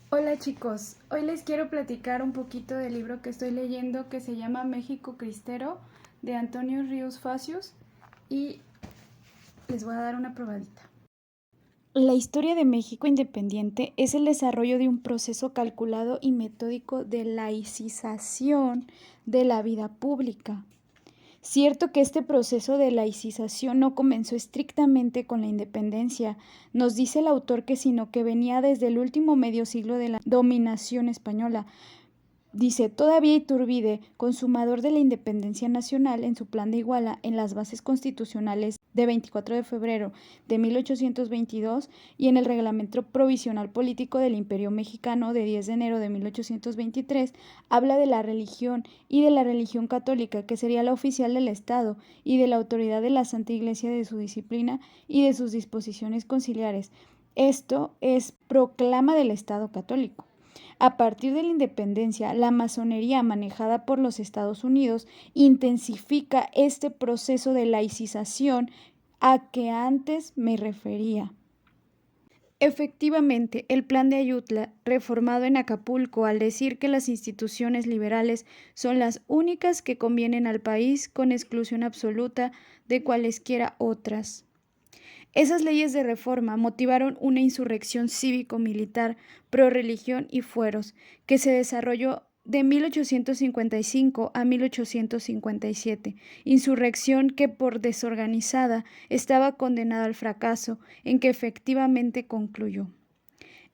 Hola chicos, hoy les quiero platicar un poquito del libro que estoy leyendo que se llama México Cristero de Antonio Ríos Facios y les voy a dar una probadita. La historia de México independiente es el desarrollo de un proceso calculado y metódico de laicización de la vida pública. Cierto que este proceso de laicización no comenzó estrictamente con la independencia, nos dice el autor que sino que venía desde el último medio siglo de la dominación española. Dice, todavía Iturbide, consumador de la independencia nacional en su plan de Iguala en las bases constitucionales de 24 de febrero de 1822 y en el reglamento provisional político del Imperio Mexicano de 10 de enero de 1823, habla de la religión y de la religión católica, que sería la oficial del Estado, y de la autoridad de la Santa Iglesia, de su disciplina y de sus disposiciones conciliares. Esto es proclama del Estado católico. A partir de la independencia, la masonería manejada por los Estados Unidos intensifica este proceso de laicización a que antes me refería. Efectivamente, el plan de Ayutla, reformado en Acapulco al decir que las instituciones liberales son las únicas que convienen al país con exclusión absoluta de cualesquiera otras. Esas leyes de reforma motivaron una insurrección cívico-militar pro-religión y fueros que se desarrolló de 1855 a 1857, insurrección que por desorganizada estaba condenada al fracaso, en que efectivamente concluyó.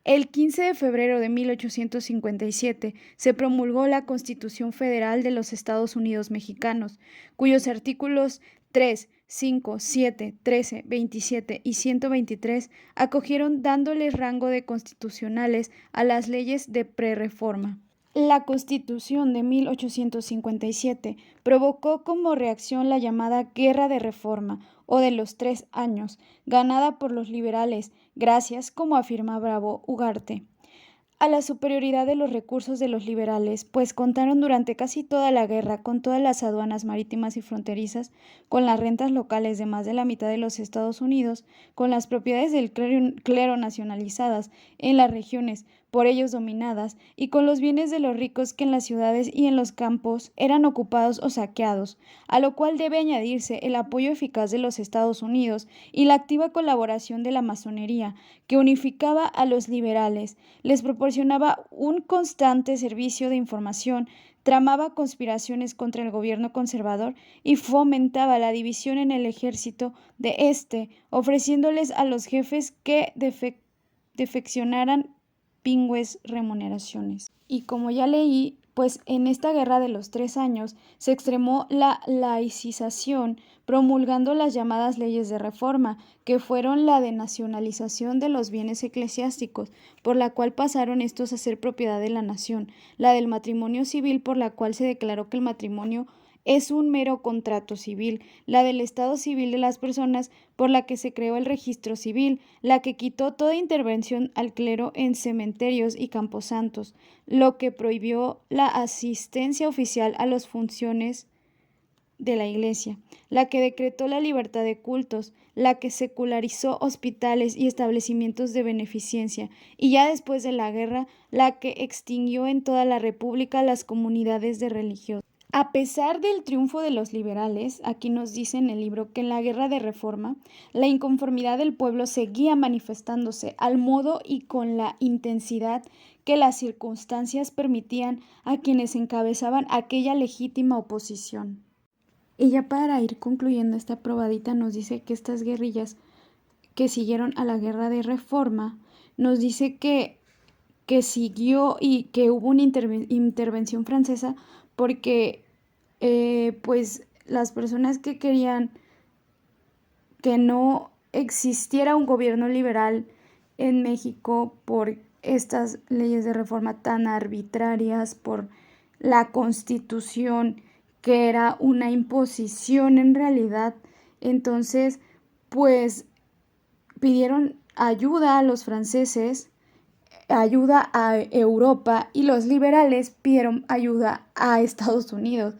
El 15 de febrero de 1857 se promulgó la Constitución Federal de los Estados Unidos Mexicanos, cuyos artículos 3, 5, 7, 13, 27 y 123 acogieron dándoles rango de constitucionales a las leyes de prerreforma. La Constitución de 1857 provocó como reacción la llamada Guerra de Reforma o de los 3 años, ganada por los liberales, gracias, como afirma Bravo Ugarte, a la superioridad de los recursos de los liberales, pues contaron durante casi toda la guerra con todas las aduanas marítimas y fronterizas, con las rentas locales de más de la mitad de los Estados Unidos, con las propiedades del clero nacionalizadas en las regiones por ellos dominadas, y con los bienes de los ricos que en las ciudades y en los campos eran ocupados o saqueados, a lo cual debe añadirse el apoyo eficaz de los Estados Unidos y la activa colaboración de la masonería, que unificaba a los liberales, les proporcionaba un constante servicio de información, tramaba conspiraciones contra el gobierno conservador y fomentaba la división en el ejército de este, ofreciéndoles a los jefes que defeccionaran pingües remuneraciones. Y como ya leí, pues en esta guerra de los 3 años se extremó la laicización, promulgando las llamadas leyes de reforma, que fueron la denacionalización de los bienes eclesiásticos, por la cual pasaron estos a ser propiedad de la nación, la del matrimonio civil, por la cual se declaró que el matrimonio es un mero contrato civil, la del estado civil de las personas, por la que se creó el registro civil, la que quitó toda intervención al clero en cementerios y camposantos, lo que prohibió la asistencia oficial a las funciones de la Iglesia, la que decretó la libertad de cultos, la que secularizó hospitales y establecimientos de beneficencia, y ya después de la guerra, la que extinguió en toda la República las comunidades de religiosos. A pesar del triunfo de los liberales, aquí nos dice en el libro que en la guerra de reforma, la inconformidad del pueblo seguía manifestándose al modo y con la intensidad que las circunstancias permitían a quienes encabezaban aquella legítima oposición. Y ya para ir concluyendo esta probadita nos dice que estas guerrillas que siguieron a la guerra de reforma, nos dice que siguió y que hubo una intervención francesa porque pues las personas que querían que no existiera un gobierno liberal en México por estas leyes de reforma tan arbitrarias, por la Constitución, que era una imposición en realidad. Entonces, pues pidieron ayuda a los franceses, ayuda a Europa, y los liberales pidieron ayuda a Estados Unidos.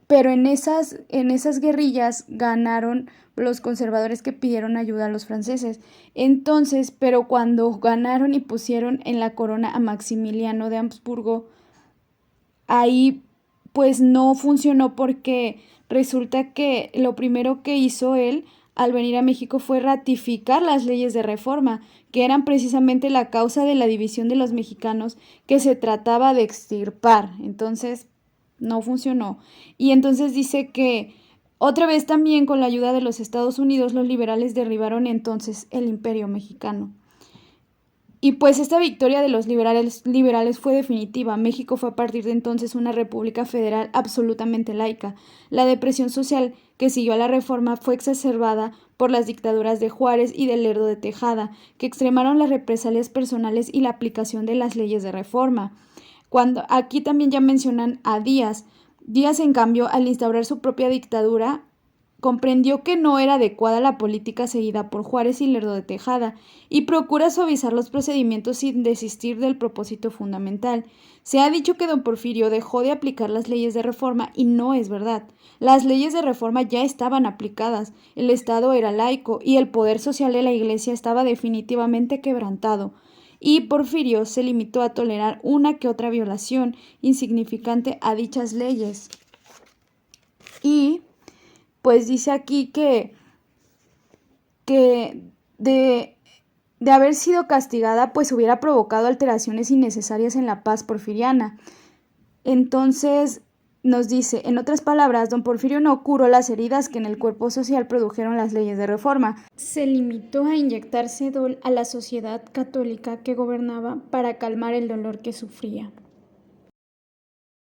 pero en esas guerrillas ganaron los conservadores que pidieron ayuda a los franceses. Entonces, pero cuando ganaron y pusieron en la corona a Maximiliano de Habsburgo, ahí pues no funcionó porque resulta que lo primero que hizo él al venir a México fue ratificar las leyes de reforma, que eran precisamente la causa de la división de los mexicanos que se trataba de extirpar. Entonces, no funcionó. Y entonces dice que otra vez también con la ayuda de los Estados Unidos, los liberales derribaron entonces el imperio mexicano. Y pues esta victoria de los liberales fue definitiva. México fue a partir de entonces una república federal absolutamente laica. La depresión social que siguió a la reforma fue exacerbada por las dictaduras de Juárez y de Lerdo de Tejada, que extremaron las represalias personales y la aplicación de las leyes de reforma. Cuando aquí también ya mencionan a Díaz. Díaz, en cambio, al instaurar su propia dictadura, comprendió que no era adecuada la política seguida por Juárez y Lerdo de Tejada y procura suavizar los procedimientos sin desistir del propósito fundamental. Se ha dicho que don Porfirio dejó de aplicar las leyes de reforma y no es verdad. Las leyes de reforma ya estaban aplicadas, el Estado era laico y el poder social de la Iglesia estaba definitivamente quebrantado. Y Porfirio se limitó a tolerar una que otra violación insignificante a dichas leyes. Y pues dice aquí que de haber sido castigada, pues hubiera provocado alteraciones innecesarias en la paz porfiriana. Entonces nos dice, en otras palabras, don Porfirio no curó las heridas que en el cuerpo social produjeron las leyes de reforma. Se limitó a inyectarse a la sociedad católica que gobernaba para calmar el dolor que sufría.